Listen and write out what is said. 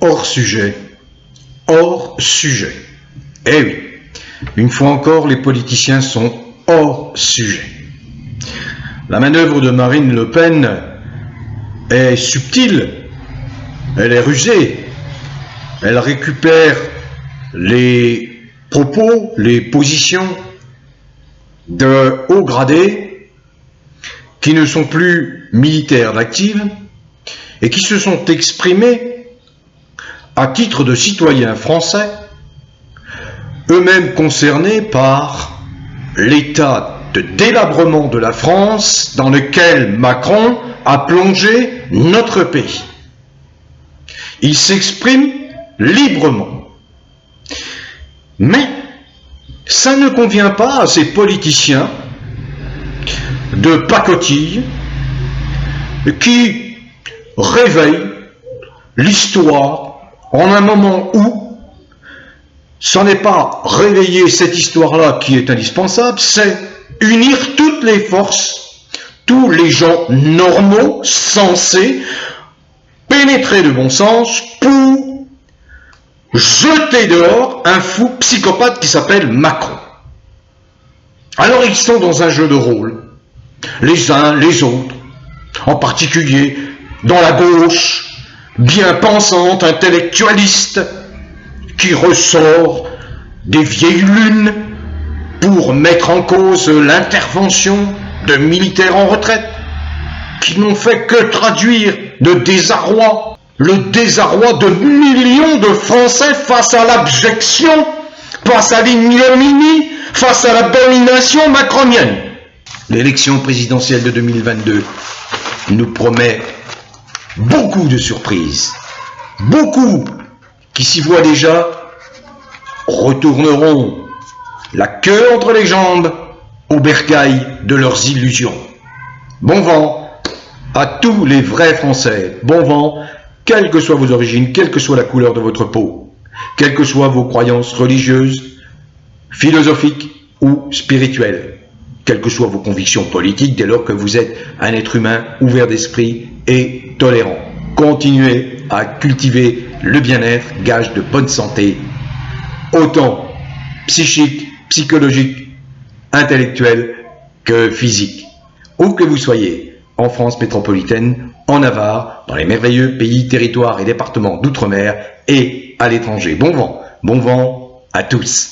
hors sujet. Hors sujet. Eh oui, une fois encore, les politiciens sont hors sujet. La manœuvre de Marine Le Pen est subtile, elle est rusée, elle récupère les propos, les positions de hauts gradés qui ne sont plus militaires d'active et qui se sont exprimés à titre de citoyens français, eux-mêmes concernés par l'état de délabrement de la France dans lequel Macron a plongé notre pays. Il s'exprime librement. Mais ça ne convient pas à ces politiciens de pacotille qui réveillent l'histoire en un moment où ce n'est pas réveiller cette histoire-là qui est indispensable, c'est unir toutes les forces, tous les gens normaux, sensés, pénétrés de bon sens pour jeter dehors un fou psychopathe qui s'appelle Macron. Alors ils sont dans un jeu de rôle, les uns les autres, en particulier dans la gauche, bien pensante, intellectualiste, qui ressort des vieilles lunes pour mettre en cause l'intervention de militaires en retraite, qui n'ont fait que traduire le désarroi de millions de Français face à l'abjection, face à l'ignominie, face à l'abomination macronienne. L'élection présidentielle de 2022 nous promet beaucoup de surprises. Beaucoup qui s'y voient déjà retourneront la queue entre les jambes au bercail de leurs illusions. Bon vent à tous les vrais Français. Bon vent, quelles que soient vos origines, quelle que soit la couleur de votre peau, quelles que soient vos croyances religieuses, philosophiques ou spirituelles, quelles que soient vos convictions politiques, dès lors que vous êtes un être humain ouvert d'esprit et tolérant. Continuez à cultiver le bien-être, gage de bonne santé, autant psychique, psychologique, intellectuelle que physique. Où que vous soyez, en France métropolitaine, en Navarre, dans les merveilleux pays, territoires et départements d'outre-mer et à l'étranger. Bon vent à tous.